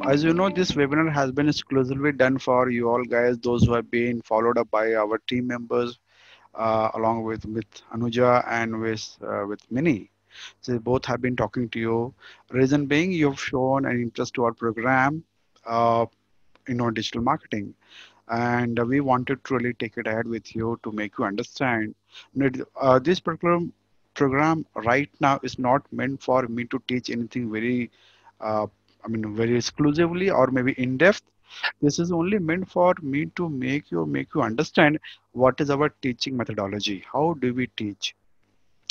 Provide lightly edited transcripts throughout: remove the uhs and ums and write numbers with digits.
As you know, this webinar has been exclusively done for you all guys, those who have been followed up by our team members, along with Anuja and with Minnie. So they both have been talking to you. Reason being, you've shown an interest to our program, uh, digital marketing, and we wanted to really take it ahead with you to make you understand. This particular program right now is not meant for me to teach anything very, uh, very exclusively or maybe in depth. This is only meant for me to make you understand what is our teaching methodology. How do we teach?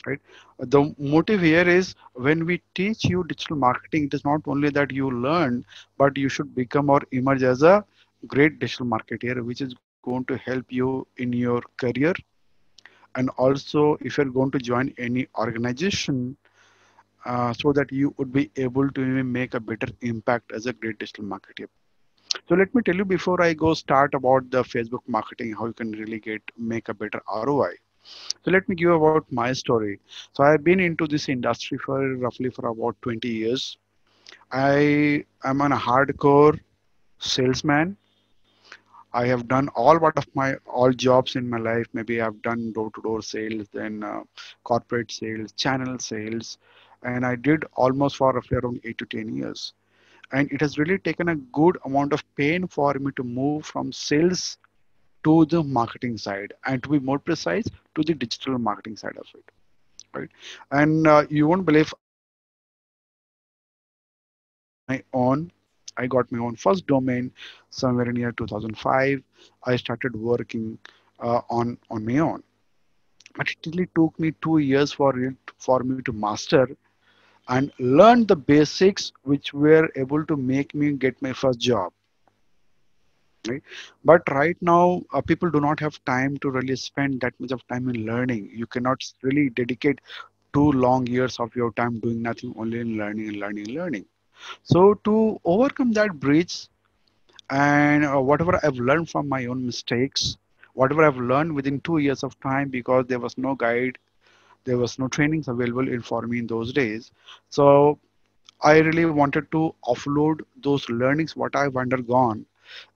Right. The motive here is when we teach you digital marketing, it is not only that you learn, but you should become or emerge as a great digital marketer, which is going to help you in your career. And also, if you're going to join any organization, so that you would be able to even make a better impact as a great digital marketer. So let me tell you before I go start about the Facebook marketing, how you can really make a better ROI. So let me give about my story. So I've been into this industry for roughly for about 20 years. I am a hardcore salesman. I have done all jobs in my life. Maybe I've done door-to-door sales, then corporate sales, channel sales, and I did almost for roughly around 8 to 10 years. And it has really taken a good amount of pain for me to move from sales to the marketing side, and to be more precise, to the digital marketing side of it. Right? And you won't believe my own. I got my own first domain somewhere in year 2005. I started working on my own. But it really took me 2 years for me to master and learn the basics which were able to make me get my first job. Right? But right now, people do not have time to really spend that much of time in learning. You cannot really dedicate 2 long years of your time doing nothing, only in learning and learning and learning. So to overcome that bridge, and whatever I've learned from my own mistakes, whatever I've learned within 2 years of time, because there was no guide, there was no trainings available for me in those days. So I really wanted to offload those learnings, what I've undergone,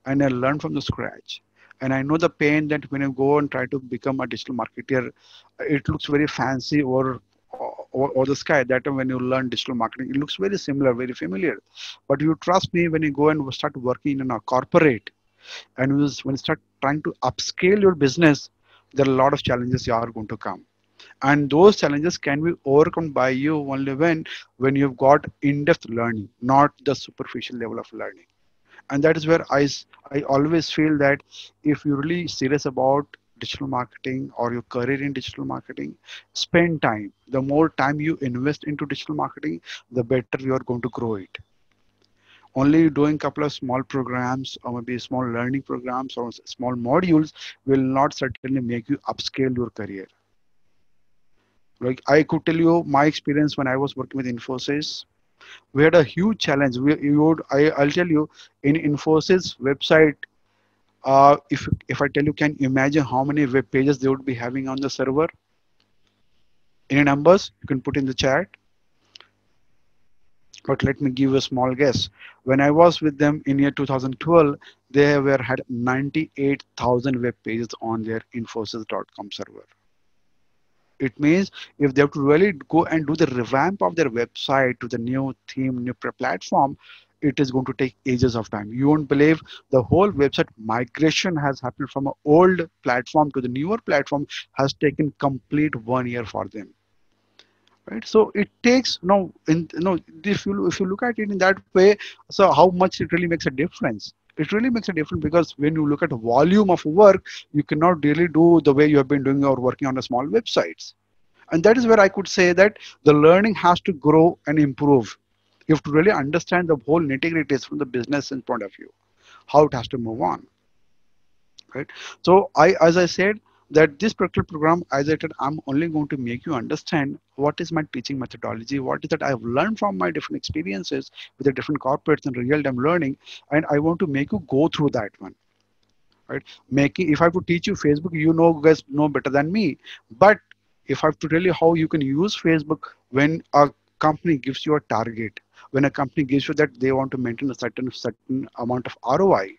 and I learned from the scratch. And I know the pain that when you go and try to become a digital marketer, it looks very fancy or the sky. That when you learn digital marketing, it looks very similar, very familiar. But you trust me, when you go and start working in a corporate, and when you start trying to upscale your business, there are a lot of challenges you are going to come. And those challenges can be overcome by you only when you've got in-depth learning, not the superficial level of learning. And that is where I always feel that if you're really serious about digital marketing or your career in digital marketing, spend time. The more time you invest into digital marketing, the better you are going to grow it. Only doing a couple of small programs or maybe small learning programs or small modules will not certainly make you upscale your career. Like I could tell you my experience when I was working with Infosys. We had a huge challenge. I'll tell you, in Infosys website, if I tell you, can you imagine how many web pages they would be having on the server? Any numbers you can put in the chat? But let me give a small guess. When I was with them in year 2012, they were had 98,000 web pages on their Infosys.com server. It means if they have to really go and do the revamp of their website to the new theme, new platform, it is going to take ages of time. You won't believe the whole website migration has happened from an old platform to the newer platform has taken complete 1 year for them. Right, so it takes if you look at it in that way, so how much it really makes a difference. It really makes a difference because when you look at the volume of work, you cannot really do the way you have been doing or working on the small websites. And that is where I could say that the learning has to grow and improve. You have to really understand the whole nitty-gritties from the business point of view, how it has to move on. Right. So as I said, that this particular program, as I said, I'm only going to make you understand what is my teaching methodology, what is that I've learned from my different experiences with the different corporates and real-time learning, and I want to make you go through that one. Right. Making, if I have to teach you Facebook, you guys know better than me. But if I have to tell you how you can use Facebook when a company gives you a target, when a company gives you that they want to maintain a certain amount of ROI,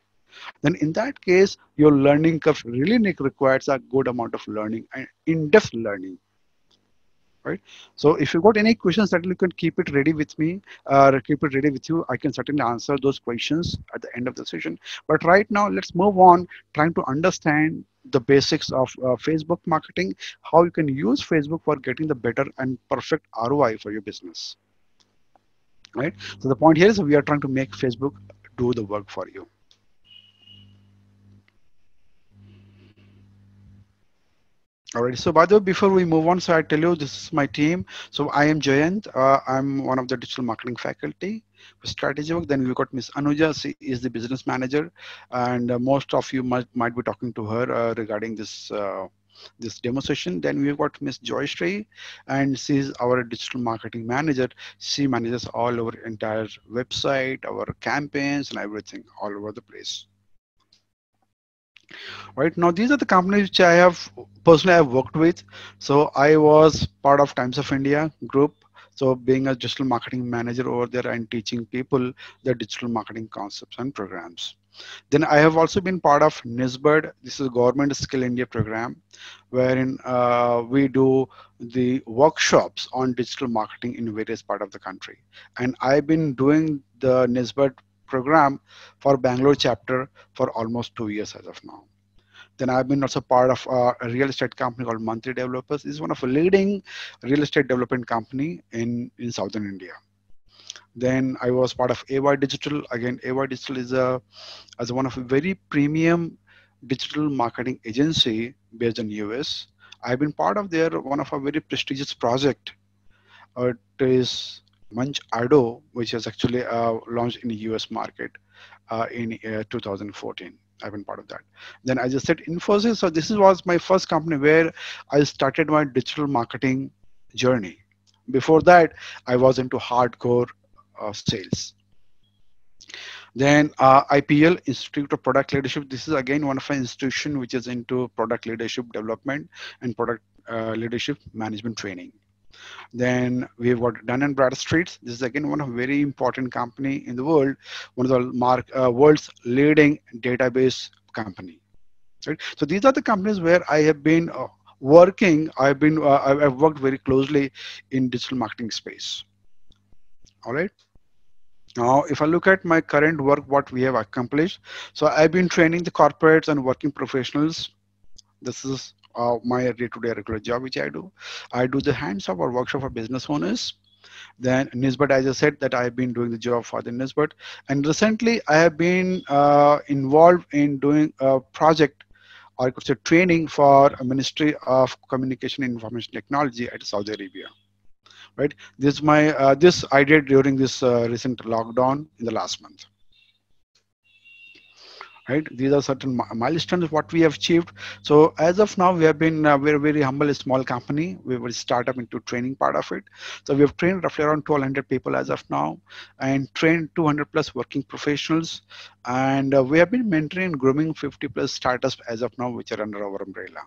then in that case, your learning curve really requires a good amount of learning and in-depth learning, right? So if you got any questions that you can keep it ready with me, keep it ready with you. I can certainly answer those questions at the end of the session. But right now, let's move on, trying to understand the basics of Facebook marketing, how you can use Facebook for getting the better and perfect ROI for your business, right? So the point here is we are trying to make Facebook do the work for you. All right. So by the way, before we move on, so I tell you this is my team. So I am Jayant. I'm one of the digital marketing faculty for strategy work. Then we got Miss Anuja. She is the business manager, and most of you might be talking to her regarding this demo session. Then we've got Miss Joystree, and she's our digital marketing manager. She manages all our entire website, our campaigns, and everything all over the place. Right now, these are the companies which I have personally I've worked with. So I was part of Times of India group. So being a digital marketing manager over there and teaching people the digital marketing concepts and programs. Then I have also been part of NISBIRD. This is a Government Skill India program, wherein we do the workshops on digital marketing in various part of the country. And I've been doing the NISBIRD program for Bangalore chapter for almost 2 years as of now. Then I've been also part of a real estate company called Monthly Developers. This is one of a leading real estate development company in Southern India. Then I was part of AY Digital. Again, AY Digital is a as one of a very premium digital marketing agency based in US. I've been part of their one of a very prestigious project. It is Munch Ado, which is actually launched in the US market in 2014. I've been part of that. Then I just said Infosys. So this was my first company where I started my digital marketing journey. Before that, I was into hardcore sales. Then IPL, Institute of Product Leadership. This is again one of an institution which is into product leadership development and product leadership management training. Then we've got Dun and Bradstreet. This is again one of a very important company in the world, one of the world's leading database company. Right. So these are the companies where I have been working. I've worked very closely in digital marketing space. All right. Now, if I look at my current work, what we have accomplished, so I've been training the corporates and working professionals. This is my day-to-day regular job, which I do. I do the hands-on or workshop for business owners. Then Nisbet, as I said, that I've been doing the job for the Nisbet. And recently, I have been involved in doing a project, or I could say training for a Ministry of Communication and Information Technology at Saudi Arabia. Right. This I did during this recent lockdown in the last month. Right, these are certain milestones what we have achieved. So as of now, we have been we're a very humble small company. We will start up into training part of it. So we have trained roughly around 1,200 people as of now, and trained 200 plus working professionals, and we have been mentoring and grooming 50 plus startups as of now, which are under our umbrella.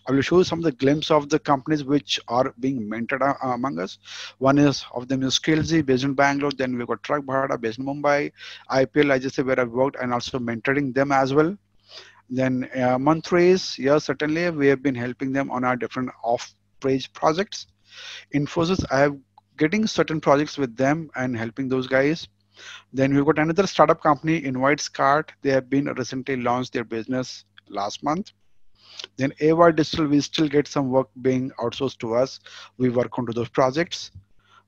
I will show you some of the glimpse of the companies which are being mentored among us. One is of them is Skillsy based in Bangalore. Then we've got Truck Bhada based in Mumbai. IPL, I just say where I've worked and also mentoring them as well. Then Monthrace, yes, certainly we have been helping them on our different off-page projects. Infosys, I have getting certain projects with them and helping those guys. Then we've got another startup company, InviteScart. They have been recently launched their business last month. Then AY Digital, we still get some work being outsourced to us. We work onto those projects.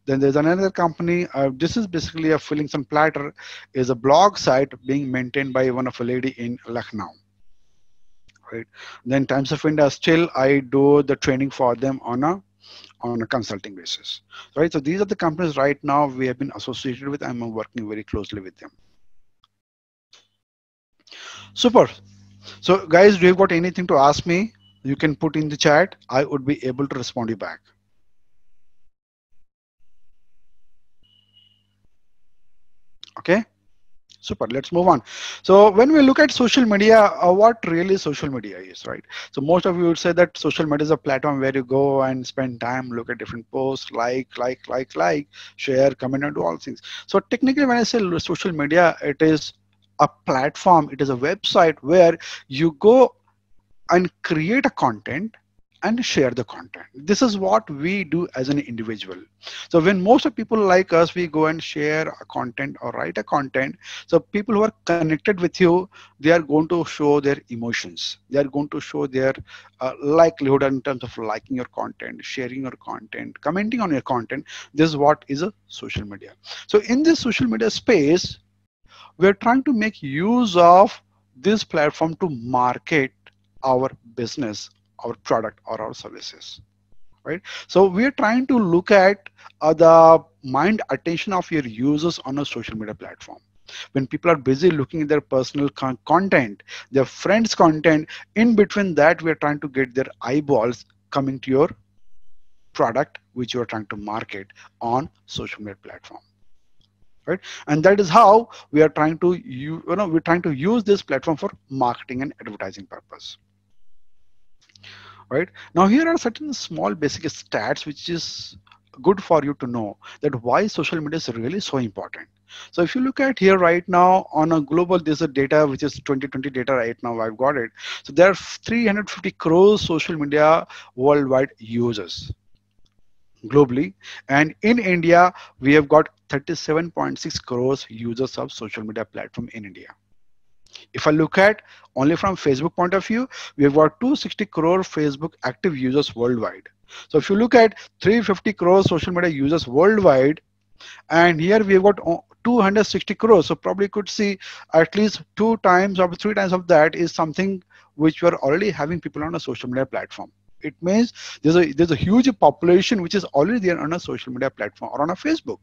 Then there's another company. This is basically a filling some platter, is a blog site being maintained by one of a lady in Lucknow. Right. Then Times of India, still I do the training for them on a consulting basis. Right. So these are the companies right now we have been associated with. I'm working very closely with them. Super. So guys, do you got anything to ask me? You can put in the chat. I would be able to respond you back. Okay. Super. Let's move on. So when we look at social media, what really social media is, right? So most of you would say that social media is a platform where you go and spend time, look at different posts, like, share, comment, and do all things. So technically, when I say social media, it is a platform. It is a website where you go and create a content and share the content. This is what we do as an individual. So when most of people like us, we go and share a content or write a content. So people who are connected with you, they are going to show their emotions. They are going to show their likelihood in terms of liking your content, sharing your content, commenting on your content. This is what is a social media. So in this social media space, we're trying to make use of this platform to market our business, our product, or our services, right? So we are trying to look at the mind attention of your users on a social media platform. When people are busy looking at their personal content, their friends content, in between that, we are trying to get their eyeballs coming to your product which you are trying to market on social media platform, right? And that is how we are trying to we're trying to use this platform for marketing and advertising purpose, right? Now here are certain small basic stats which is good for you to know that why social media is really so important. So if you look at here right now on a global, there's a data which is 2020 data right now, I've got it. So there are 350 crores social media worldwide users globally, and in India we have got 37.6 crores users of social media platform in India. If I look at only from Facebook point of view, we have got 260 crore Facebook active users worldwide. So if you look at 350 crore social media users worldwide, and here we have got 260 crores, so probably could see at least two times or three times of that is something which we are already having people on a social media platform. It means there's a huge population which is already there on a social media platform or on a Facebook.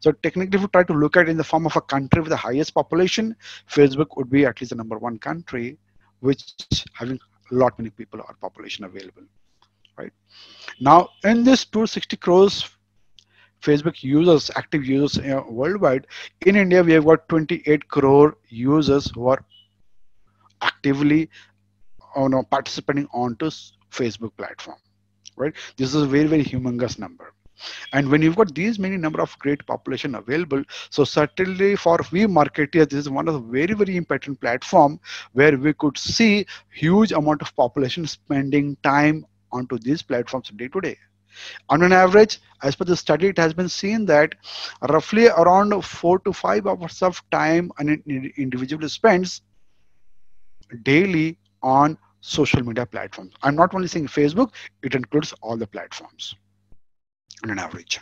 So technically, if you try to look at it in the form of a country with the highest population, Facebook would be at least the number one country, which having a lot many people or population available, right? Now, in this 260 crores Facebook users, active users worldwide, in India we have got 28 crore users who are actively participating onto Facebook platform, right? This is a very, very humongous number. And when you've got these many number of great population available, so certainly for we marketers, this is one of the very, very important platform where we could see huge amount of population spending time onto these platforms day to day. On an average, as per the study, it has been seen that roughly around 4 to 5 hours of time an individual spends daily on social media platforms. I'm not only saying Facebook, it includes all the platforms on an average.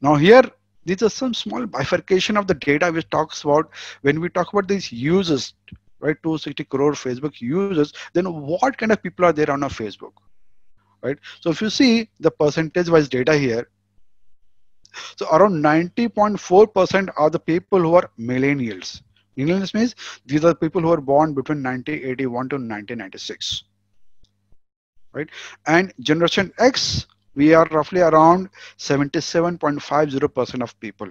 Now here, these are some small bifurcation of the data which talks about when we talk about these users, right? 260 crore Facebook users, then what kind of people are there on a Facebook, right? So if you see the percentage wise data here, so around 90.4% are the people who are millennials. Millennials means these are people who are born between 1981 to 1996, right? And Generation X, we are roughly around 77.50% of people.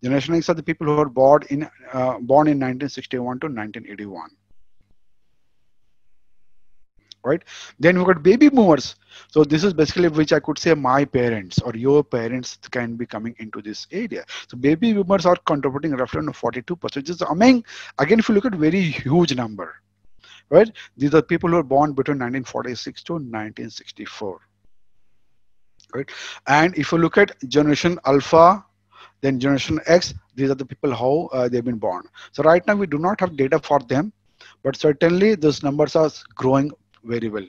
Generation X are the people who are born in 1961 to 1981, right? Then we've got baby boomers. So this is basically which I could say my parents or your parents can be coming into this area. So baby boomers are contributing roughly around 42%. Just I mean, again, if you look at very huge number, right? These are people who are born between 1946 to 1964, right? And if you look at Generation Alpha, then Generation X, these are the people how they've been born. So right now we do not have data for them, but certainly those numbers are growing very well.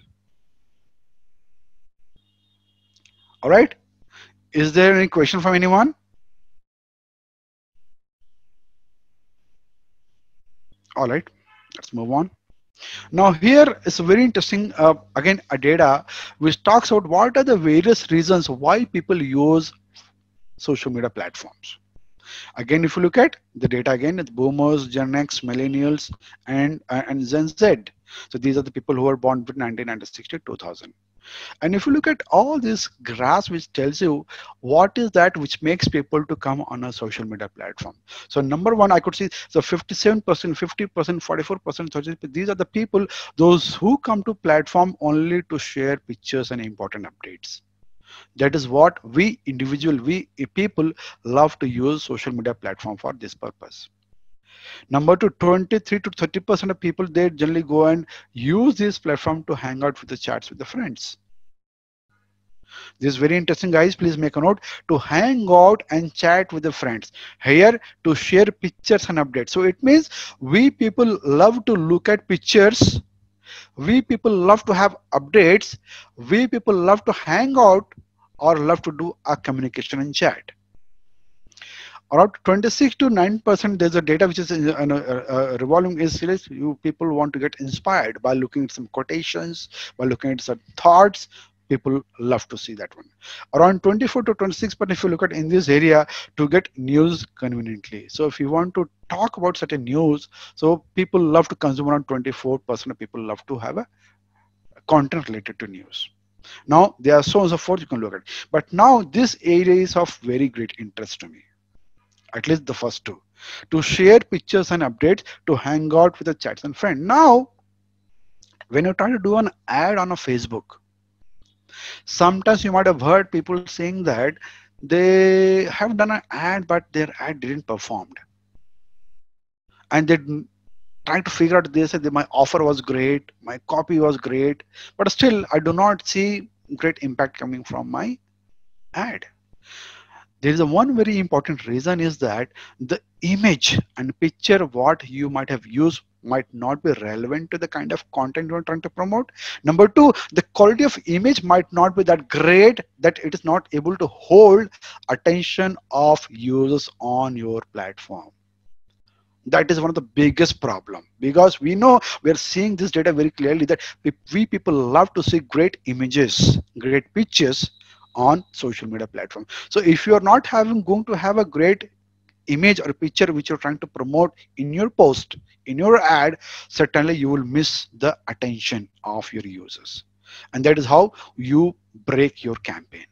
All right. Is there any question from anyone? All right. Let's move on. Now here is very interesting, again, a data which talks about what are the various reasons why people use social media platforms. Again, if you look at the data again, it's boomers, Gen X, millennials, and Gen Z. So these are the people who are born between 1996 to 2000. And if you look at all these graphs, which tells you what is that which makes people to come on a social media platform. So number one, I could see so 57%, 50%, 44%, 30%. These are the people, those who come to platform only to share pictures and important updates. That is what we people love to use social media platform for this purpose. Number two, 23 to 30% of people, they generally go and use this platform to hang out with the chats with the friends. This is very interesting, guys. Please make a note to hang out and chat with the friends. Here to share pictures and updates. So it means we people love to look at pictures. We people love to have updates. We people love to hang out or love to do a communication and chat. Around 26 to 9%, there's a data which is revolving is you people want to get inspired by looking at some quotations, by looking at some thoughts. People love to see that one. Around 24 to 26%, if you look at in this area, to get news conveniently. So if you want to talk about certain news, so people love to consume. Around 24% of people love to have a content related to news. Now there are so on and so forth you can look at. But now this area is of very great interest to me, at least the first two, to share pictures and updates, to hang out with the chats and friends. Now when you try to do an ad on a Facebook, sometimes you might have heard people saying that they have done an ad but their ad didn't perform, and they trying to figure out, they said that my offer was great, my copy was great, but still I do not see great impact coming from my ad. There is a one very important reason is that the image and picture what you might have used might not be relevant to the kind of content you're trying to promote. Number two, the quality of image might not be that great that it is not able to hold attention of users on your platform. That is one of the biggest problem, because we know we are seeing this data very clearly that we people love to see great images, great pictures on social media platform. So if you are not having going to have a great image or picture which you're trying to promote in your post, in your ad, certainly you will miss the attention of your users, and that is how you break your campaign.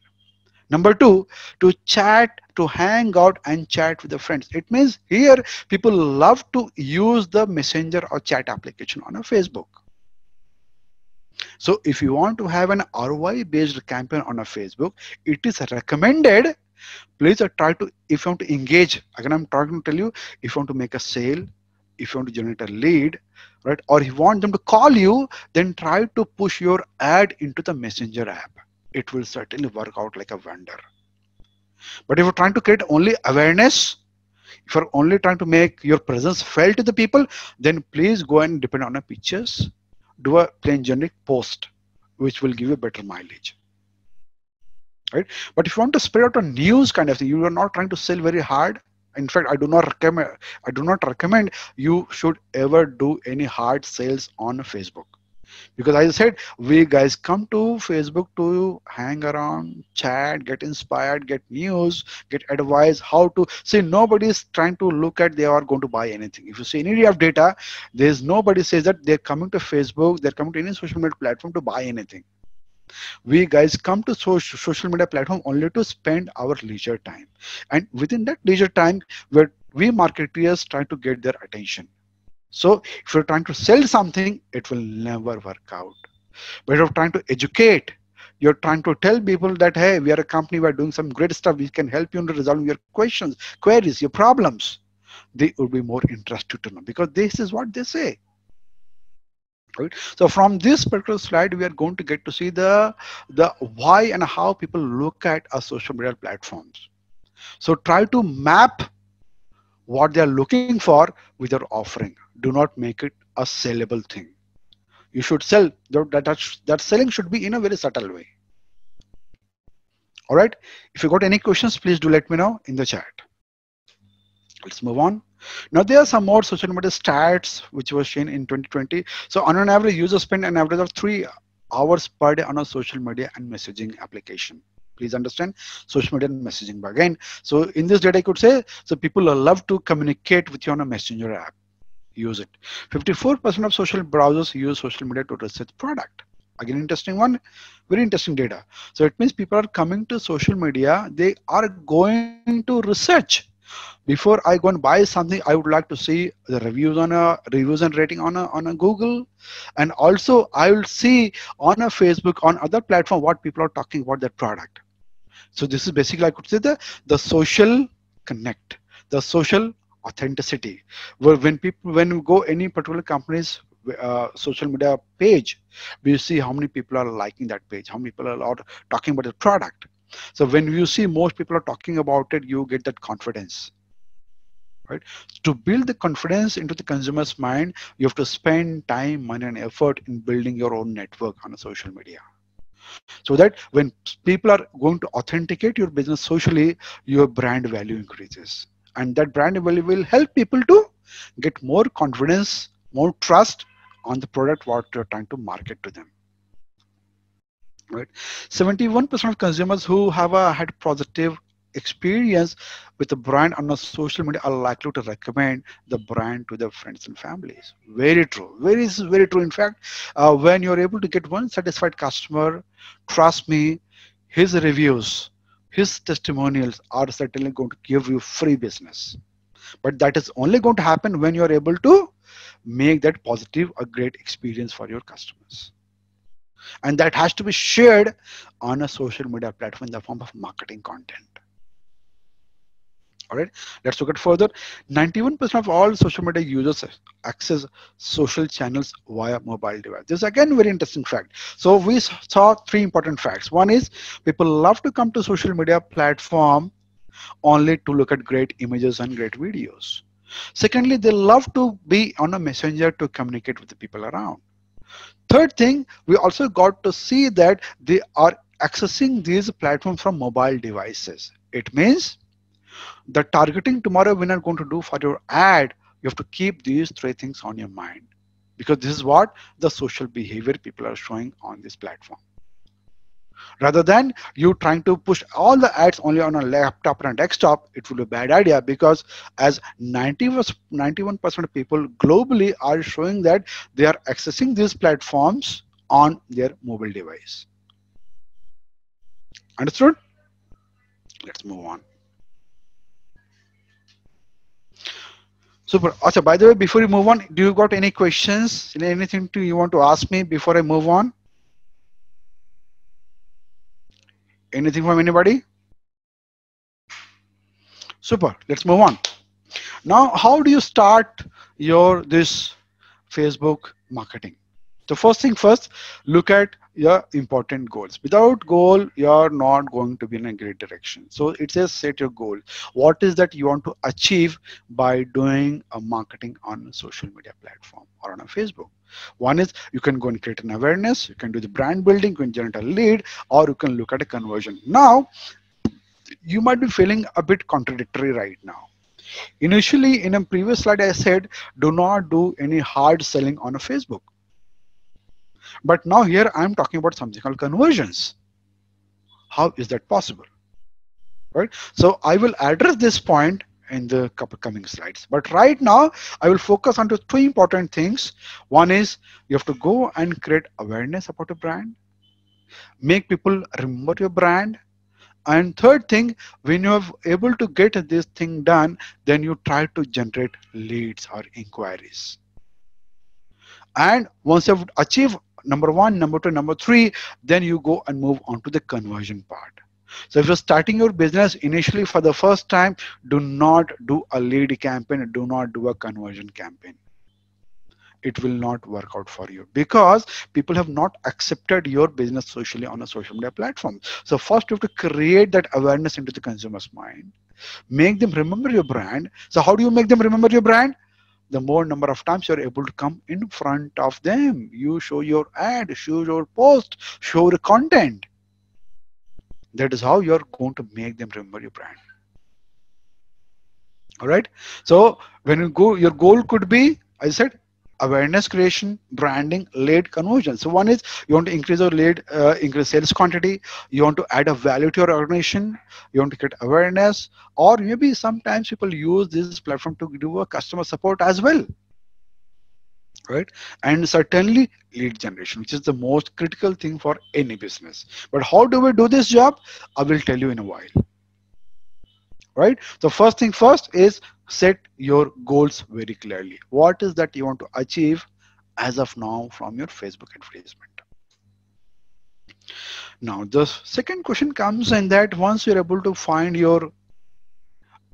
Number two, to chat, to hang out and chat with the friends. It means here people love to use the messenger or chat application on a Facebook. So if you want to have an ROI based campaign on a Facebook, it is recommended. Please try to, if you want to engage, again I'm trying to tell you, if you want to make a sale, if you want to generate a lead, right, or if you want them to call you, then try to push your ad into the messenger app. It will certainly work out like a wonder. But if you're trying to create only awareness, if you're only trying to make your presence felt to the people, then please go and depend on a pictures, do a plain generic post, which will give you better mileage. Right? But if you want to spread out a news kind of thing, you are not trying to sell very hard. In fact, I do not recommend you should ever do any hard sales on Facebook. Because as I said, we guys come to Facebook to hang around, chat, get inspired, get news, get advice, how to see. Nobody is trying to look at they are going to buy anything. If you see any area of data, there's nobody says that they're coming to Facebook, they're coming to any social media platform to buy anything. We guys come to social media platform only to spend our leisure time, and within that leisure time, where we marketeers try to get their attention. So if you're trying to sell something, it will never work out. But if you're trying to educate, you're trying to tell people that, hey, we are a company, we're doing some great stuff, we can help you in resolving your questions, queries, your problems, they would be more interested to know, because this is what they say. Right? So from this particular slide, we are going to get to see the why and how people look at our social media platforms. So try to map what they are looking for with your offering. Do not make it a sellable thing. You should sell, that selling should be in a very subtle way. All right. If you got any questions, please do let me know in the chat. Let's move on. Now there are some more social media stats which was shown in 2020. So on an average, users spend an average of 3 hours per day on a social media and messaging application. Please understand social media and messaging. But again, so in this data I could say, so people love to communicate with you on a messenger app. Use it. 54% of social browsers use social media to research product. Again, interesting one, very interesting data. So it means people are coming to social media, they are going to research. Before I go and buy something, I would like to see the reviews and rating on a Google, and also I will see on a Facebook, on other platform, what people are talking about that product. So this is basically, I could say, the social connect, the social authenticity. Where when we go any particular company's social media page, we see how many people are liking that page, how many people are talking about the product. So when you see most people are talking about it, you get that confidence, right? To build the confidence into the consumer's mind, you have to spend time, money, and effort in building your own network on a social media, so that when people are going to authenticate your business socially, your brand value increases, and that brand value will help people to get more confidence, more trust on the product what you're trying to market to them, right? 71% of consumers who have had positive experience with the brand on a social media are likely to recommend the brand to their friends and families. Very true, very true. In fact, when you're able to get one satisfied customer, trust me, his reviews, his testimonials are certainly going to give you free business. But that is only going to happen when you're able to make that positive a great experience for your customers, and that has to be shared on a social media platform in the form of marketing content. All right, let's look at further. 91% of all social media users access social channels via mobile device. This is again very interesting fact. So we saw three important facts. One is people love to come to social media platform only to look at great images and great videos. Secondly, they love to be on a messenger to communicate with the people around. Third thing, we also got to see that they are accessing these platforms from mobile devices. It means the targeting tomorrow when you're going to do for your ad, you have to keep these three things on your mind, because this is what the social behavior people are showing on this platform. Rather than you trying to push all the ads only on a laptop and a desktop, it will be a bad idea, because as 91% of people globally are showing that they are accessing these platforms on their mobile device. Understood? Let's move on. Super. Also, by the way, before you move on, do you got any questions? Anything you want to ask me before I move on? Anything from anybody? Super. Let's move on. Now, how do you start your this Facebook marketing? The first thing first, look at your important goals. Without goal, you're not going to be in a great direction. So it says set your goal. What is that you want to achieve by doing a marketing on a social media platform or on a Facebook? One is you can go and create an awareness, you can do the brand building, you can generate a lead, or you can look at a conversion. Now, you might be feeling a bit contradictory right now. Initially, in a previous slide, I said, do not do any hard selling on a Facebook. But now here I'm talking about something called conversions. How is that possible? Right? So I will address this point in the couple coming slides. But right now, I will focus on two important things. One is you have to go and create awareness about a brand, make people remember your brand. And third thing, when you are able to get this thing done, then you try to generate leads or inquiries. And once you've achieved number one, number two, number three, then you go and move on to the conversion part. So if you're starting your business initially for the first time, do not do a lead campaign, do not do a conversion campaign. It will not work out for you, because people have not accepted your business socially on a social media platform. So first you have to create that awareness into the consumer's mind, make them remember your brand. So how do you make them remember your brand? The more number of times you're able to come in front of them, you show your ad, show your post, show the content. That is how you're going to make them remember your brand. All right. So when you go, your goal could be, I said, awareness creation, branding, lead conversion. So one is you want to increase your lead, increase sales quantity. You want to add a value to your organization. You want to get awareness, or maybe sometimes people use this platform to do a customer support as well. right? And certainly lead generation, which is the most critical thing for any business. But how do we do this job? I will tell you in a while, right? So first thing first is set your goals very clearly. What is that you want to achieve as of now from your Facebook advertisement? Now the second question comes in that once you're able to find your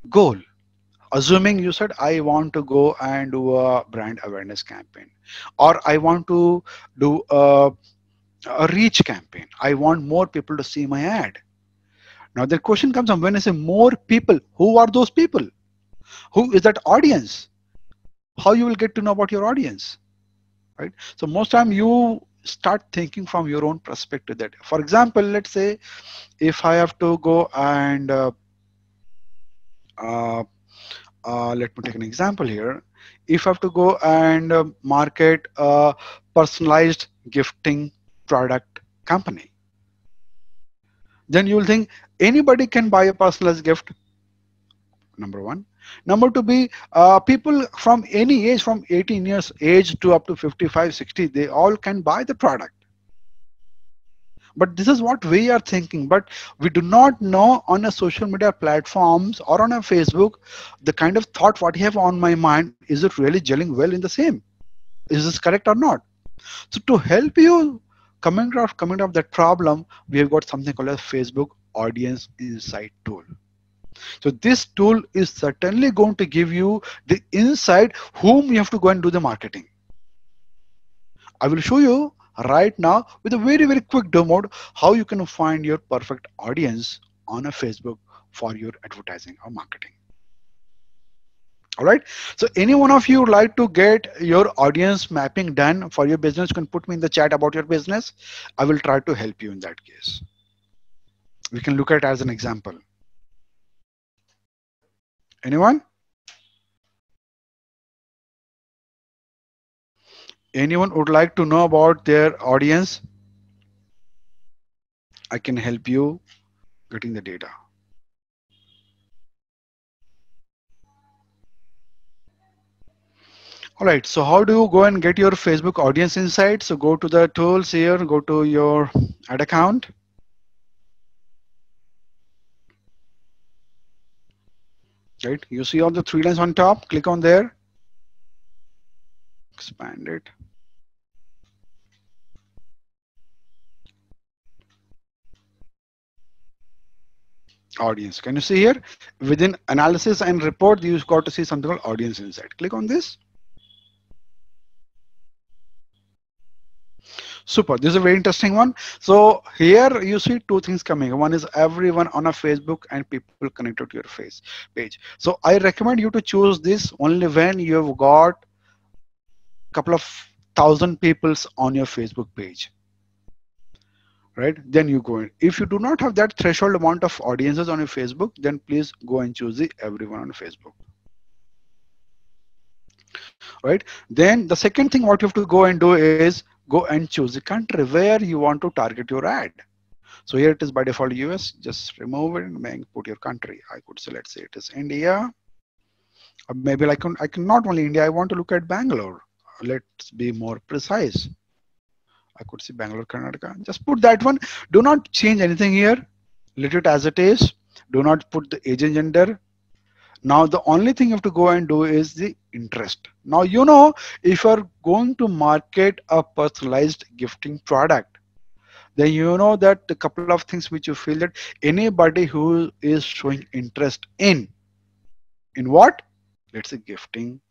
goal, assuming you said I want to go and do a brand awareness campaign, or I want to do a reach campaign, I want more people to see my ad. Now the question comes on, when I say more people, who are those people? Who is that audience? How you will get to know about your audience, right? So most time you start thinking from your own perspective. That, for example, let's say if I have to go and uh, let me take an example here. If I have to go and market a personalized gifting product company, then you will think anybody can buy a personalized gift. Number one. Number two, be people from any age, from 18 years age to up to 55, 60, they all can buy the product. But this is what we are thinking. But we do not know on a social media platforms or on a Facebook, the kind of thought what you have on my mind, is it really gelling well in the same? Is this correct or not? So to help you coming out of that problem, we have got something called a Facebook Audience Insight tool. So this tool is certainly going to give you the insight whom you have to go and do the marketing. I will show you right now with a very quick demo how you can find your perfect audience on a Facebook for your advertising or marketing. All right. So any one of you would like to get your audience mapping done for your business, you can put me in the chat about your business. I will try to help you in that case. We can look at it as an example. Anyone? Anyone would like to know about their audience? I can help you getting the data. All right, so how do you go and get your Facebook audience insights? So go to the tools here, go to your ad account. Right, you see all the three lines on top, click on there, expand it. Audience, can you see here? Within analysis and report, you've got to see something called audience insight. Click on this. Super, this is a very interesting one. So here you see two things coming. One is everyone on a Facebook and people connected to your face page. So I recommend you to choose this only when you've got a couple of thousand peoples on your Facebook page, right? Then you go in. If you do not have that threshold amount of audiences on your Facebook, then please go and choose the everyone on Facebook, right? Then the second thing what you have to go and do is go and choose the country where you want to target your ad. So here it is by default US. Just remove it and put your country. I could say, let's say it is India. Or maybe I can not only India. I want to look at Bangalore. Let's be more precise. I could see Bangalore, Karnataka. Just put that one. Do not change anything here. Let it as it is. Do not put the age and gender. Now the only thing you have to go and do is the interest. Now you know if you're going to market a personalized gifting product, then you know that a couple of things which you feel that anybody who is showing interest in what? Let's say gifting.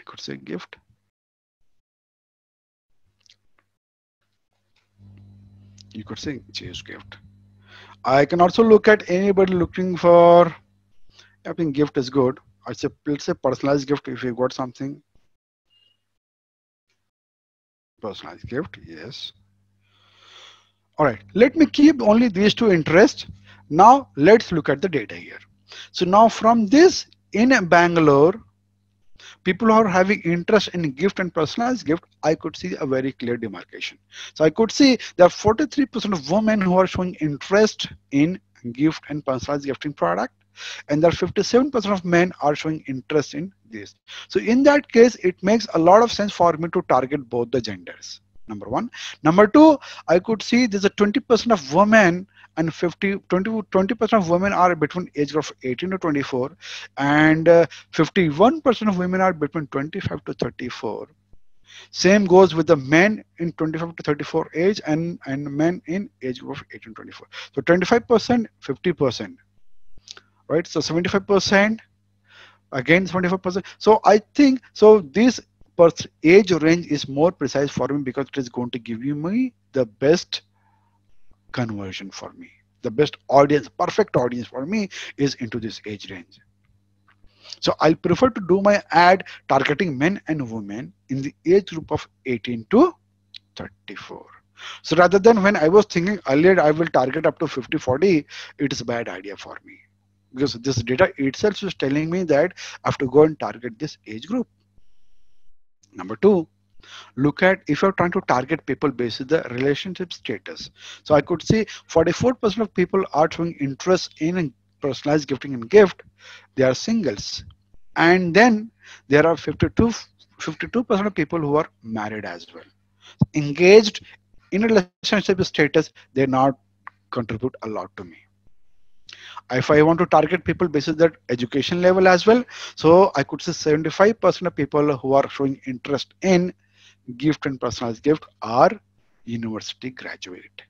I could say gift. You could say choose gift. I can also look at anybody looking for, I think gift is good. I say, let's say personalized gift. If you got something, personalized gift, yes. All right, let me keep only these two interests. Now let's look at the data here. So now from this in Bangalore, people who are having interest in gift and personalized gift, I could see a very clear demarcation. So I could see there are 43% of women who are showing interest in gift and personalized gifting product. and that 57% of men are showing interest in this. So in that case, it makes a lot of sense for me to target both the genders. Number one. Number two, I could see there's a 20% of women and 20% of women are between age group of 18 to 24, and 51% of women are between 25 to 34. Same goes with the men in 25 to 34 age and men in age group of 18 to 24. So 25%, 50%, right? So 75%, again 75%. So I think so this age range is more precise for me because it is going to give you me the best conversion for me. The best audience, perfect audience for me is into this age range. So I'll prefer to do my ad targeting men and women in the age group of 18 to 34. So rather than when I was thinking earlier I will target up to 50, 40, it is a bad idea for me. Because this data itself is telling me that I have to go and target this age group. Number two, look at if you're trying to target people based on the relationship status. So I could see 44% of people are showing interest in personalized gifting and gift. They are singles. And then there are 52% of people who are married as well. Engaged in a relationship status, they not contribute a lot to me. If I want to target people based on that education level as well, so I could say 75% of people who are showing interest in gift and personalized gift are university graduate.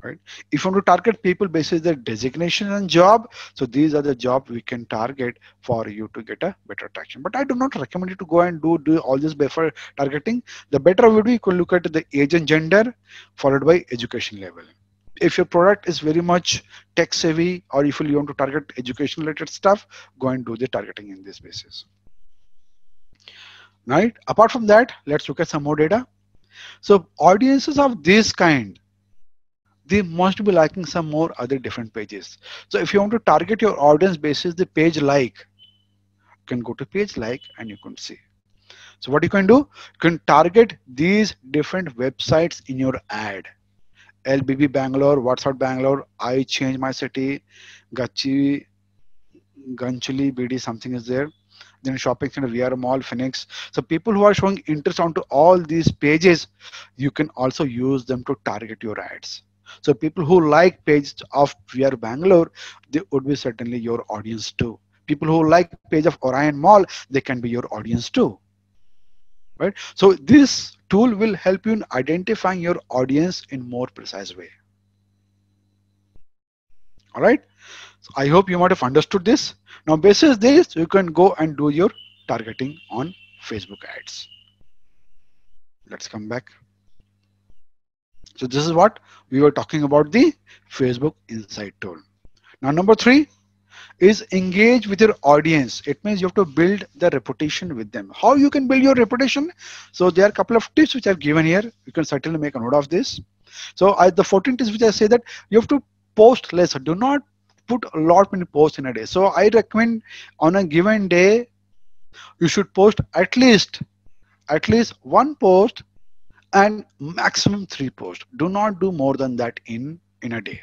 Right? If you want to target people based on their designation and job, so these are the jobs we can target for you to get a better traction. But I do not recommend you to go and do all this before targeting. The better would be you could look at the age and gender followed by education level. If your product is very much tech savvy or if you want to target education related stuff, go and do the targeting in this basis. Right? Apart from that, let's look at some more data. So audiences of this kind, they must be liking some more other different pages. So if you want to target your audience basis the page like, you can go to page like and you can see. So what you can do, you can target these different websites in your ad. LBB Bangalore, WhatsApp Bangalore, I change my city, Gachi, Ganchuli, BD, something is there. Then shopping center, VR Mall, Phoenix. So people who are showing interest onto all these pages, you can also use them to target your ads. So people who like pages of VR Bangalore, they would be certainly your audience too. People who like page of Orion Mall, they can be your audience too. Right? So this tool will help you in identifying your audience in more precise way. All right. So I hope you might have understood this. Now, basis this, you can go and do your targeting on Facebook ads. Let's come back. So this is what we were talking about, the Facebook Insight tool. Now, number three is engage with your audience. It means you have to build the reputation with them. How you can build your reputation? So there are a couple of tips which I've given here. You can certainly make a note of this. So the 14 tips which I say that you have to post less. Do not put a lot many posts in a day. So I recommend on a given day, you should post at least one post and maximum 3 posts. Do not do more than that in a day.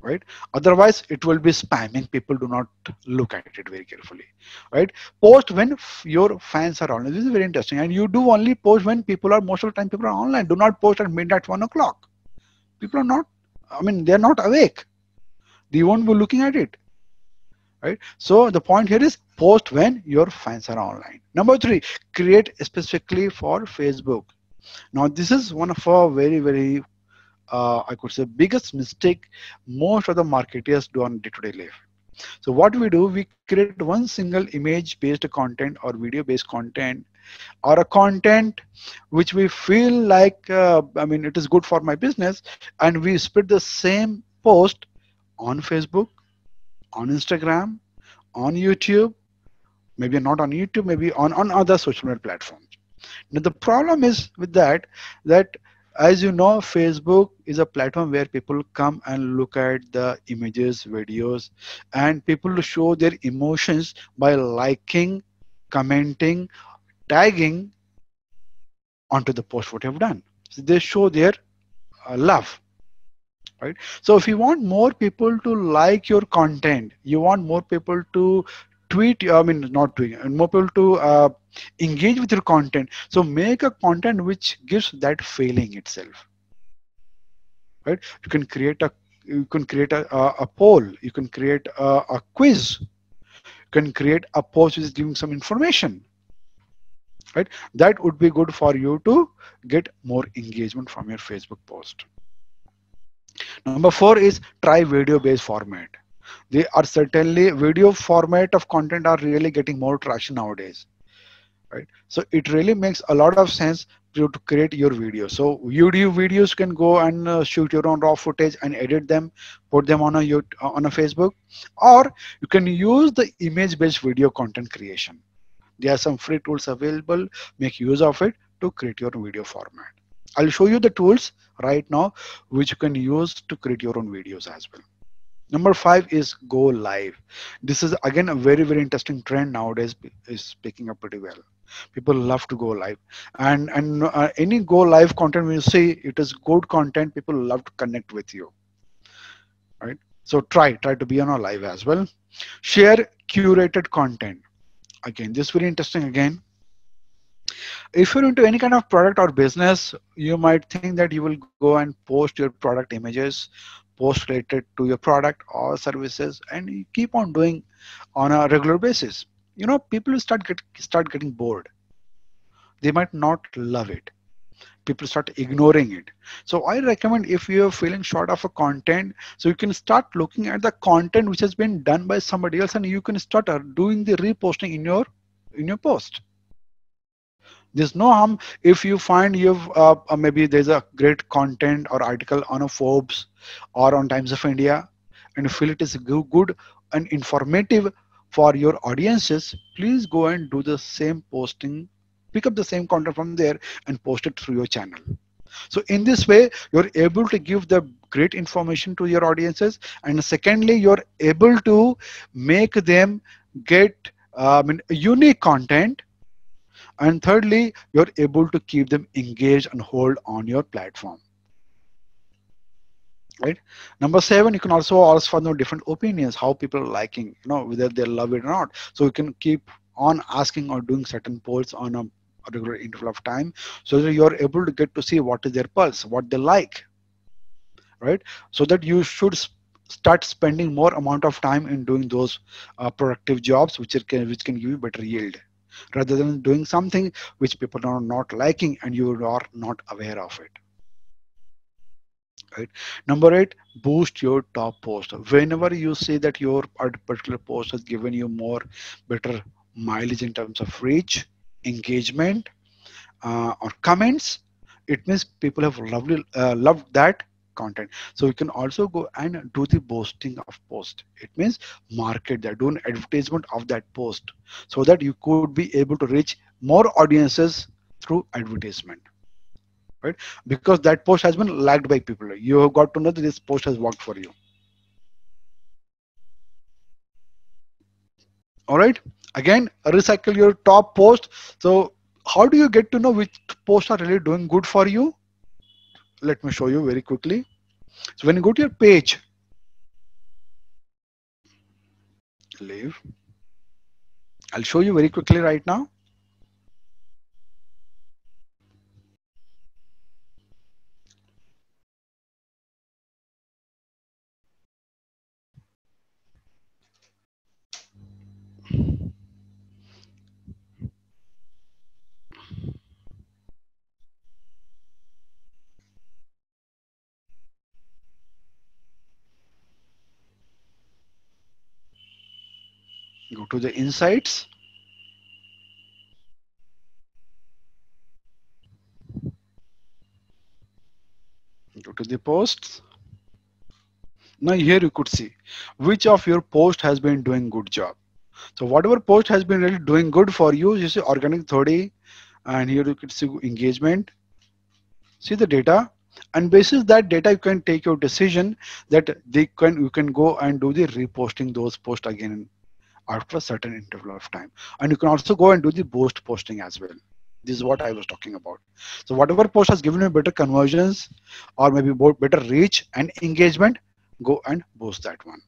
Right? Otherwise, it will be spamming. People do not look at it very carefully. Right? Post when your fans are online. This is very interesting. And you do only post when people are, most of the time people are online. Do not post at midnight, 1 o'clock. People are not, I mean, they're not awake. They won't be looking at it. Right? So the point here is post when your fans are online. Number three, create specifically for Facebook. Now, this is one of our very I could say biggest mistake most of the marketers do on day-to-day life. So what we do, we create one single image-based content or video-based content or a content which we feel like, I mean, it is good for my business, and we spread the same post on Facebook, on Instagram, on YouTube, maybe not on YouTube, maybe on other social media platforms. Now the problem is with that as you know, Facebook is a platform where people come and look at the images, videos, and people show their emotions by liking, commenting, tagging onto the post what you have done. So they show their love. right? So if you want more people to like your content, you want more people to tweet, I mean not tweet, more people to engage with your content. So make a content which gives that feeling itself, right? You can create a poll, you can create a quiz, you can create a post which is giving some information, right? That would be good for you to get more engagement from your Facebook post. Number four is try video based format. They are certainly video format of content are really getting more traction nowadays, right? So it really makes a lot of sense to create your video. So YouTube videos can go and shoot your own raw footage and edit them, put them on on a Facebook, or you can use the image based video content creation. There are some free tools available. Make use of it to create your video format. I'll show you the tools right now which you can use to create your own videos as well. Number five is go live. This is again a very interesting trend nowadays, is picking up pretty well. People love to go live, and any go live content when you see it is good content, people love to connect with you, right? So try to be on a live as well. Share curated content. Again, this is very interesting again. If you're into any kind of product or business, you might think that you will go and post your product images, post related to your product or services, and you keep on doing on a regular basis. You know, people will start getting bored. They might not love it. People start ignoring it. So I recommend, if you're feeling short of a content, so you can start looking at the content which has been done by somebody else, and you can start doing the reposting in your post. There's no harm if you find you've maybe there's a great content or article on a Forbes or on Times of India, and you feel it is good and informative for your audiences. Please go and do the same posting, pick up the same content from there and post it through your channel. So in this way, you're able to give the great information to your audiences, and secondly, you're able to make them get unique content, and thirdly, you're able to keep them engaged and hold on your platform, right? Number seven, you can also ask for no different opinions, how people are liking, whether they love it or not. So you can keep on asking or doing certain polls on a regular interval of time, so that you're able to get to see what is their pulse, what they like, right? So that you should start spending more amount of time in doing those productive jobs which can give you better yield, rather than doing something which people are not liking and you are not aware of it, right? Number eight, boost your top post. Whenever you see that your particular post has given you more better mileage in terms of reach, engagement, or comments, it means people have loved that content. So you can also go and do the boosting of post. It means market that, do an advertisement of that post, so that you could be able to reach more audiences through advertisement, right? Because that post has been liked by people. You have got to know that this post has worked for you. All right. Again, recycle your top post. So how do you get to know which posts are really doing good for you? Let me show you very quickly. So when you go to your page, leave. I'll show you very quickly right now. Go to the insights. Go to the posts. Now here you could see which of your post has been doing good job. So whatever post has been really doing good for you, you see organic 30, and here you could see engagement. See the data, and basis that data you can take your decision that you can go and do the reposting those posts again after a certain interval of time, and you can also go and do the boost posting as well. This is what I was talking about. So whatever post has given you better conversions or maybe more better reach and engagement, go and boost that one.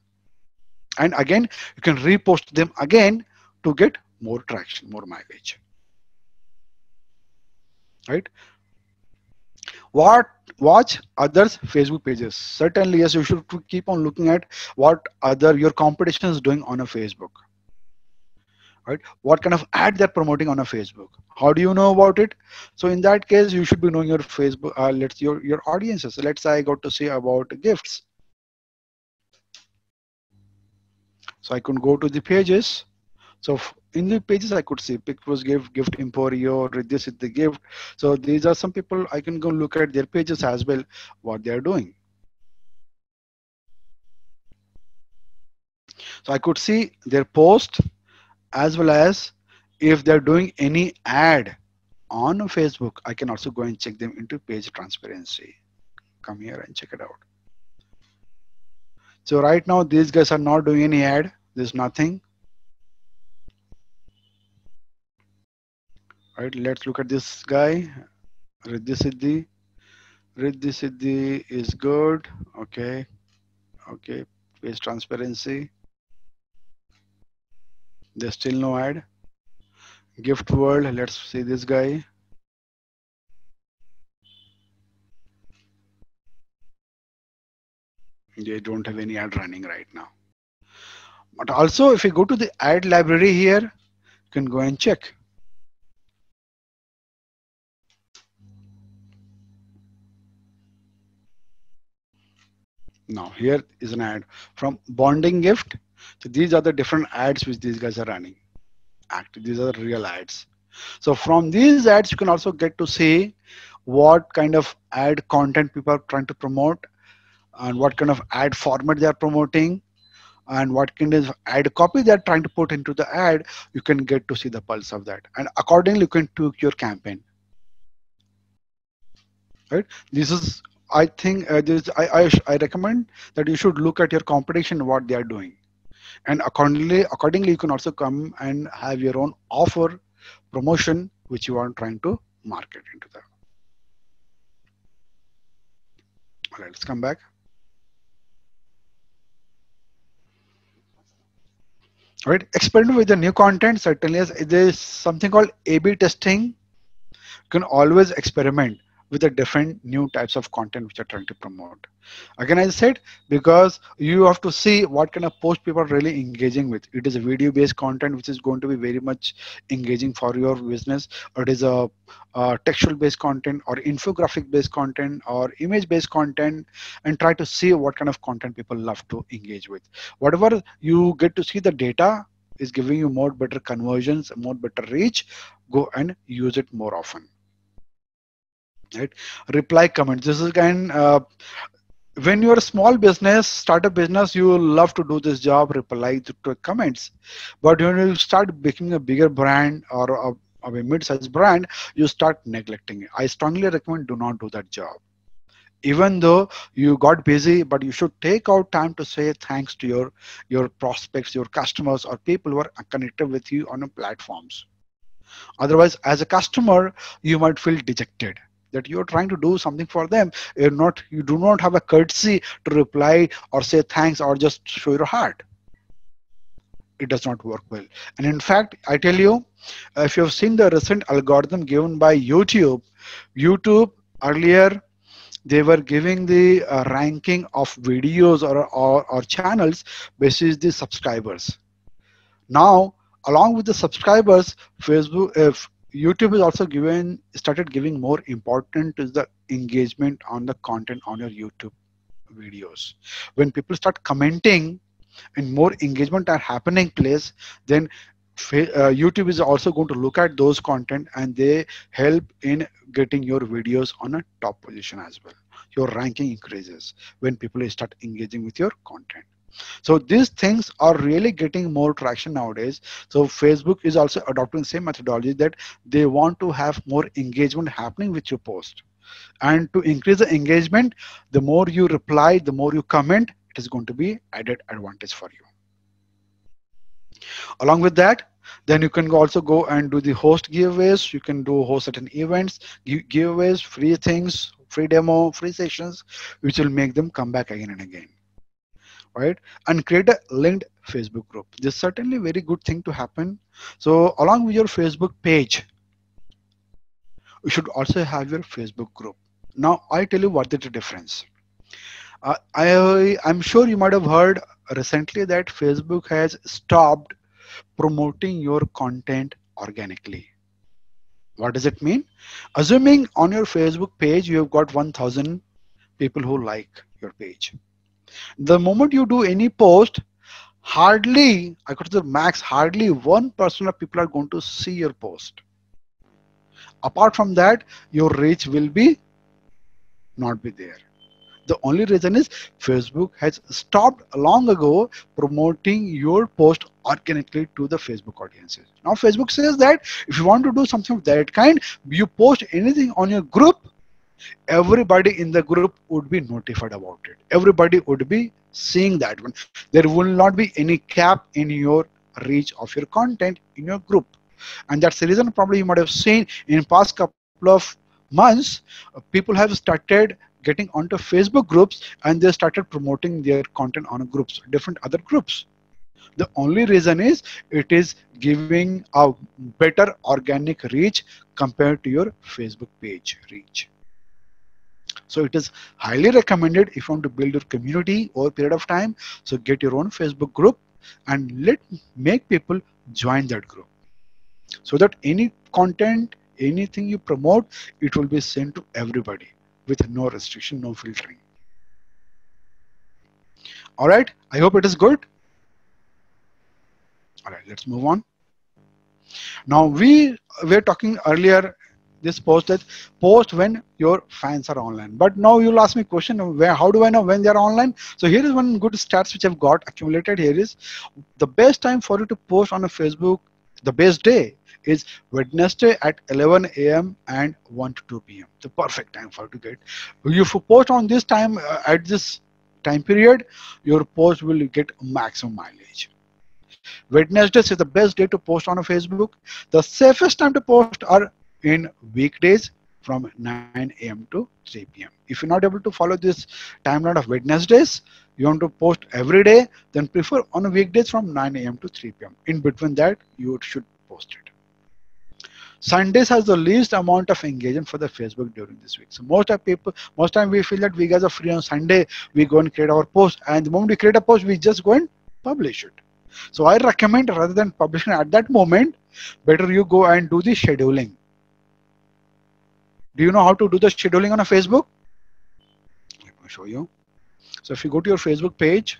And again, you can repost them again to get more traction, more mileage, right? What watch others Facebook pages. Certainly, yes, you should keep on looking at what other your competition is doing on a Facebook, right? What kind of ad they're promoting on a Facebook. How do you know about it? So in that case, you should be knowing your Facebook. Let's your audiences. Let's say I got to say about gifts. So I can go to the pages. So in the pages, I could see Pictures Gift, Gift Emporio, this is the gift. So these are some people I can go look at their pages as well, what they are doing. So I could see their post as well as if they're doing any ad on Facebook, I can also go and check them into page transparency. Come here and check it out. So right now, these guys are not doing any ad. There's nothing. Right, let's look at this guy. Riddhi Siddhi. Riddhi Siddhi is good. Okay. Okay. Page transparency. There's still no ad. Gift World. Let's see this guy. They don't have any ad running right now. But also, if you go to the ad library here, you can go and check. Now here is an ad from Bonding Gift. So these are the different ads which these guys are running. These are real ads. So from these ads, you can also get to see what kind of ad content people are trying to promote and what kind of ad format they are promoting and what kind of ad copy they are trying to put into the ad. You can get to see the pulse of that. And accordingly, you can tweak your campaign. Right? This is, I think, I recommend that you should look at your competition, what they are doing. And accordingly, you can also come and have your own offer promotion which you are trying to market into that. All right, let's come back. All right, experiment with the new content. Certainly, yes, there is something called A/B testing. You can always experiment with the different new types of content which you're trying to promote. Again, as I said, because you have to see what kind of post people are really engaging with. It is a video based content which is going to be very much engaging for your business, or it is a textual based content or infographic based content or image based content, and try to see what kind of content people love to engage with. Whatever you get to see the data is giving you more better conversions, more better reach, go and use it more often. Right? Reply comments. This is kind when you're a small business, startup business, you love to do this job, reply to comments. But when you start becoming a bigger brand or a mid-sized brand, you start neglecting it. I strongly recommend do not do that job. Even though you got busy, but you should take out time to say thanks to your prospects, your customers, or people who are connected with you on the platforms. Otherwise, as a customer, you might feel dejected that you're trying to do something for them. You do not have a courtesy to reply or say thanks or just show your heart. It does not work well. And in fact, I tell you, if you've seen the recent algorithm given by YouTube earlier, they were giving the ranking of videos or channels basis the subscribers. Now, along with the subscribers, YouTube is also started giving more important to the engagement on the content on your YouTube videos. When people start commenting and more engagement are happening place, then YouTube is also going to look at those content and they help in getting your videos on a top position as well. Your ranking increases when people start engaging with your content. So these things are really getting more traction nowadays. So Facebook is also adopting the same methodology that they want to have more engagement happening with your post. And to increase the engagement, the more you reply, the more you comment, it is going to be added advantage for you. Along with that, Then you can also go and do the host giveaways. You can do host certain events, giveaways, free things, free demo, free sessions, which will make them come back again and again, right? And create a linked Facebook group. This is certainly very good thing to happen. So along with your Facebook page, you should also have your Facebook group. Now I tell you what is the difference. I'm sure you might have heard recently that Facebook has stopped promoting your content organically. What does it mean? Assuming on your Facebook page you have got 1000 people who like your page. The moment you do any post, hardly, I got to the max, hardly 1% of people are going to see your post. Apart from that, your reach will be not be there. The only reason is Facebook has stopped long ago promoting your post organically to the Facebook audiences. Now Facebook says that if you want to do something of that kind, you post anything on your group, everybody in the group would be notified about it. Everybody would be seeing that one. There will not be any cap in your reach of your content in your group. And that's the reason probably you might have seen in past couple of months, people have started getting onto Facebook groups and they started promoting their content on groups, different other groups. The only reason is it is giving a better organic reach compared to your Facebook page reach. So it is highly recommended if you want to build your community over a period of time. So get your own Facebook group and make people join that group, so that any content, anything you promote, it will be sent to everybody with no restriction, no filtering. All right, I hope it is good. All right, let's move on. Now we were talking earlier this post that post when your fans are online. But now you'll ask me a question, how do I know when they are online? So here is one good stats which I've got accumulated here is the best time for you to post on a Facebook, the best day is Wednesday at 11 a.m. and 1 to 2 p.m. The perfect time for you to get. If you post on this time at this time period, your post will get maximum mileage. Wednesdays is the best day to post on a Facebook. The safest time to post are in weekdays from 9 a.m. to 3 p.m. If you're not able to follow this timeline of Wednesdays, you want to post every day, then prefer on weekdays from 9 a.m. to 3 p.m. In between that, you should post it. Sundays has the least amount of engagement for the Facebook during this week. So most time we feel that we guys are free on Sunday, we go and create our post, and the moment we create a post, we just go and publish it. So I recommend rather than publishing at that moment, better you go and do the scheduling. Do you know how to do the scheduling on a Facebook? Let me show you. So if you go to your Facebook page,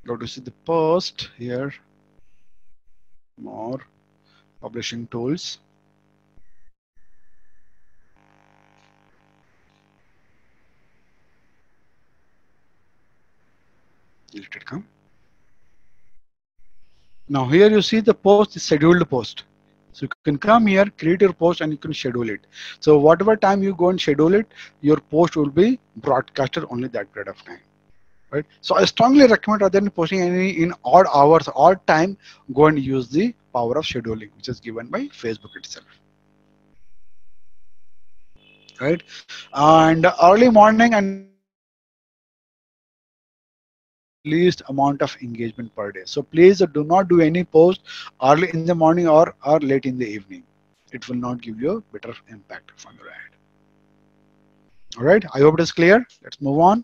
go to see the post here, more publishing tools. Let it come. Now here you see the post is scheduled post. So you can come here, create your post, and you can schedule it. So whatever time you go and schedule it, your post will be broadcasted only that period of time. Right? So I strongly recommend rather than posting any in odd hours, odd time, go and use the power of scheduling, which is given by Facebook itself. Right? And early morning and late evening has the least amount of engagement per day. So please do not do any post early in the morning or late in the evening. It will not give you a better impact from your ad. All right, I hope it is clear. Let's move on.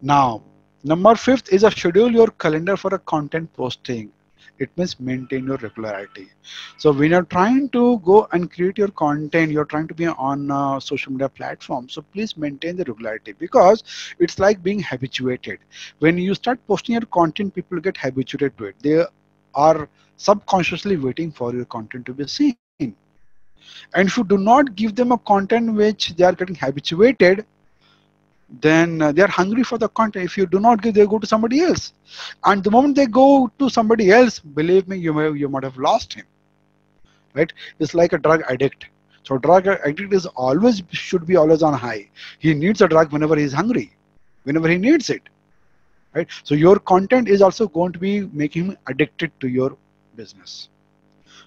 Now, number 5th is a schedule your calendar for a content posting. It means maintain your regularity. So when you're trying to go and create your content, you're trying to be on social media platforms. So please maintain the regularity, because it's like being habituated. When you start posting your content, people get habituated to it. They are subconsciously waiting for your content to be seen. And if you do not give them a content which they are getting habituated, then they are hungry for the content. If you do not give, they go to somebody else, and the moment they go to somebody else, believe me, you might have lost him. Right? It's like a drug addict. So drug addict is always should be always on high. He needs a drug whenever he's hungry, whenever he needs it. right? So your content is also going to be making him addicted to your business.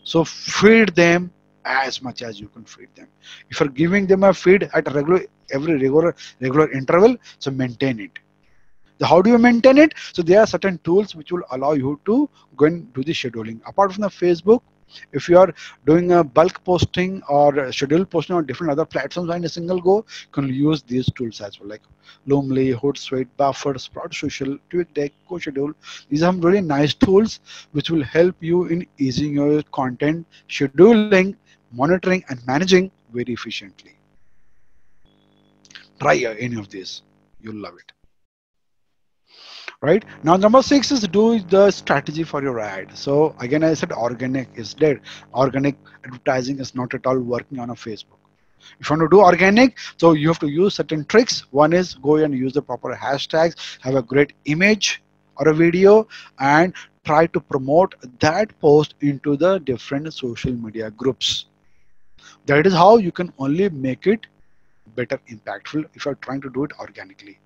So feed them as much as you can feed them. If you're giving them a feed at a regular interval, so maintain it. So how do you maintain it? So there are certain tools which will allow you to go and do the scheduling. Apart from the Facebook, if you are doing a bulk posting or a scheduled posting on different other platforms in a single go, you can use these tools as well, like Loomly, Hootsuite, Buffer, Sprout Social, TweetDeck, CoSchedule. These are some really nice tools which will help you in easing your content scheduling, monitoring, and managing very efficiently. Try any of these. You'll love it. Right now, number 6 is do the strategy for your ad. So again, I said organic is dead. Organic advertising is not at all working on a Facebook. If you want to do organic, so you have to use certain tricks. One is go and use the proper hashtags, have a great image or a video, and try to promote that post into the different social media groups. That is how you can only make it better impactful if you're trying to do it organically.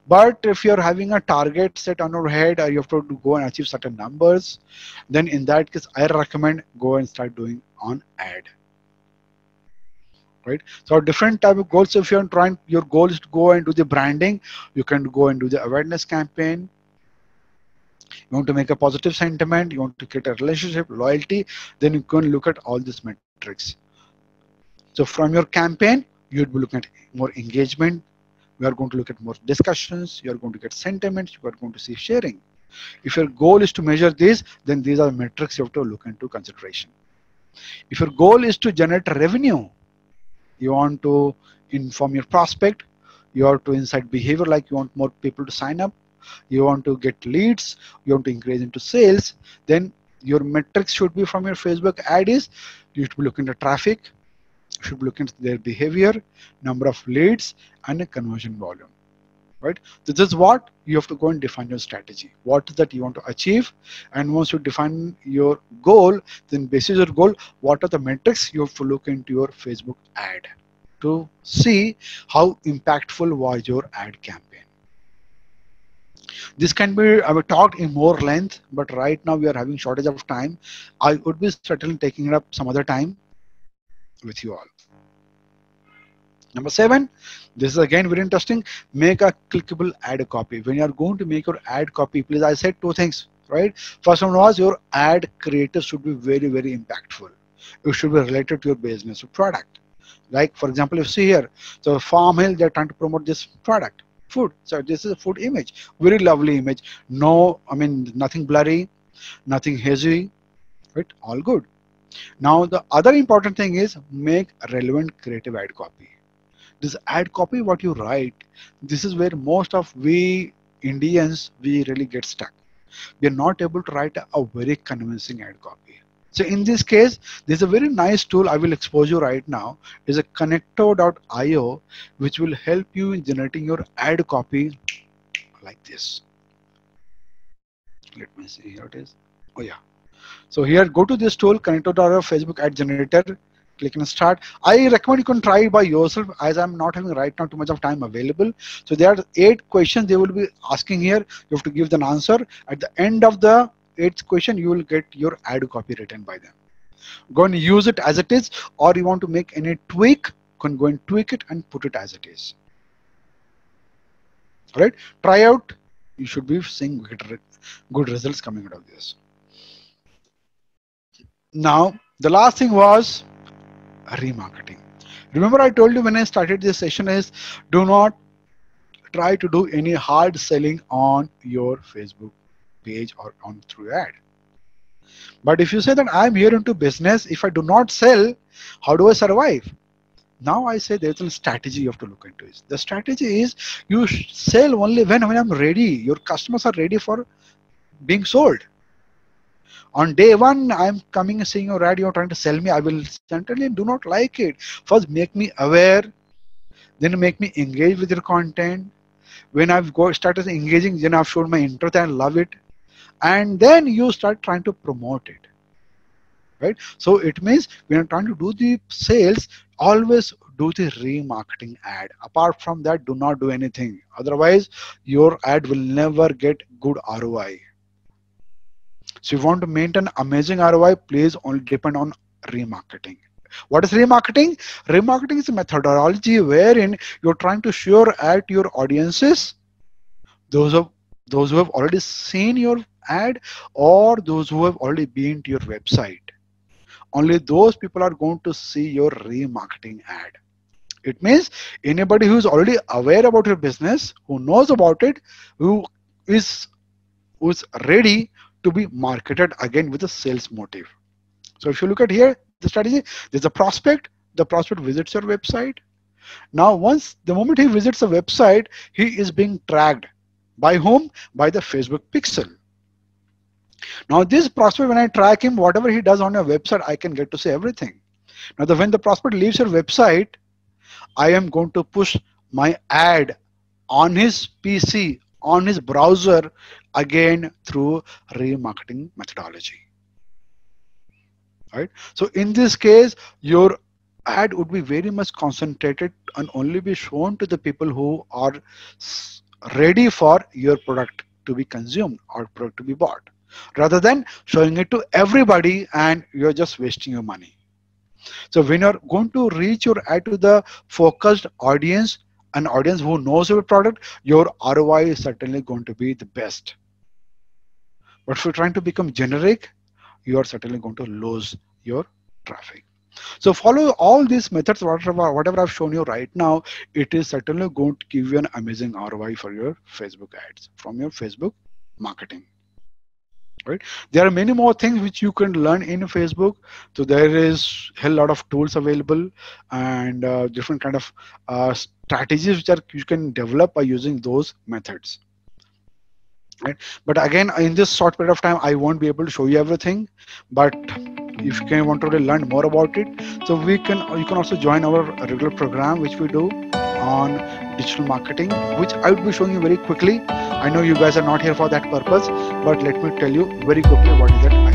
But if you're having a target set on your head, or you have to go and achieve certain numbers, then in that case, I recommend go and start doing on ad. Right? So different type of goals. If you're trying, your goal is to go and do the branding, you can go and do the awareness campaign. You want to make a positive sentiment, you want to create a relationship, loyalty, then you can look at all these metrics. So from your campaign, you'd be looking at more engagement. We are going to look at more discussions. You are going to get sentiments. You are going to see sharing. If your goal is to measure this, then these are metrics you have to look into consideration. If your goal is to generate revenue, you want to inform your prospect, you have to incite behavior, like you want more people to sign up, you want to get leads, you want to increase into sales, then your metrics should be from your Facebook ad is you should be looking at traffic, you should be looking at their behavior, number of leads, and a conversion volume. Right? This is what you have to go and define your strategy. What is that you want to achieve? And once you define your goal, then basis your goal, what are the metrics you have to look into your Facebook ad to see how impactful was your ad campaign. This can be talked in more length, but right now we are having shortage of time. I would be certainly taking it up some other time with you all. Number 7, this is again very interesting. Make a clickable ad copy. When you are going to make your ad copy, please, I said 2 things, right? First one was your ad creative should be very, very impactful. It should be related to your business or product. Like, for example, you see here, so Farm Hill, they're trying to promote this product, food. So this is a food image, very lovely image. No, I mean, nothing blurry, nothing hazy, right? All good. Now, the other important thing is make a relevant creative ad copy. This ad copy what you write, this is where most of we Indians we really get stuck. We are not able to write a very convincing ad copy. So in this case, there's a very nice tool I will expose you right now. Is a connector.io which will help you in generating your ad copy like this. Let me see, here it is. Oh yeah. So here, go to this tool, connector.io Facebook ad generator. Click and start. I recommend you can try it by yourself, as I'm not having right now too much of time available. So there are 8 questions they will be asking here. You have to give an answer. At the end of the 8th question, you will get your ad copy written by them. Go and use it as it is, or you want to make any tweak, you can go and tweak it and put it as it is. All right, try out. You should be seeing good results coming out of this. Now, the last thing was remarketing. Remember I told you when I started this session is do not try to do any hard selling on your Facebook page or on through ad. But if you say that I'm here into business, if I do not sell, how do I survive? Now I say there's a strategy you have to look into. It. The strategy is you sell only when I'm ready. Your customers are ready for being sold. On day 1, I'm coming and seeing your ad, you're trying to sell me. I will certainly do not like it. First, make me aware, then make me engage with your content. When I've started engaging, then I've shown my interest and love it. And then you start trying to promote it. Right? So it means when you're trying to do the sales, always do the remarketing ad. Apart from that, do not do anything. Otherwise, your ad will never get good ROI. So if you want to maintain amazing ROI, please only depend on remarketing. What is remarketing? Remarketing is a methodology wherein you're trying to show your ad to your audiences, those of those who have already seen your ad or those who have already been to your website. Only those people are going to see your remarketing ad. It means anybody who is already aware about your business, who knows about it, who is who's ready to be marketed again with a sales motive. So if you look at here, the strategy, there's a prospect. The prospect visits your website. Now, once the moment he visits the website, he is being tracked. By whom? By the Facebook pixel. Now, this prospect, when I track him, whatever he does on your website, I can get to see everything. Now, when the prospect leaves your website, I am going to push my ad on his PC, on his browser, again through remarketing methodology. Right? So in this case, your ad would be very much concentrated and only be shown to the people who are ready for your product to be consumed or product to be bought, rather than showing it to everybody and you're just wasting your money. So when you're going to reach your ad to the focused audience, an audience who knows your product, your ROI is certainly going to be the best. But if you're trying to become generic, you are certainly going to lose your traffic. So follow all these methods, whatever I've shown you right now, it is certainly going to give you an amazing ROI for your Facebook ads from your Facebook marketing. Right? There are many more things which you can learn in Facebook. So there is a lot of tools available and different kind of strategies which you can develop by using those methods. Right? But again, in this short period of time, I won't be able to show you everything. But if you want to really learn more about it, so you can also join our regular program which we do on digital marketing, which I will be showing you very quickly. I know you guys are not here for that purpose, but let me tell you very quickly what is that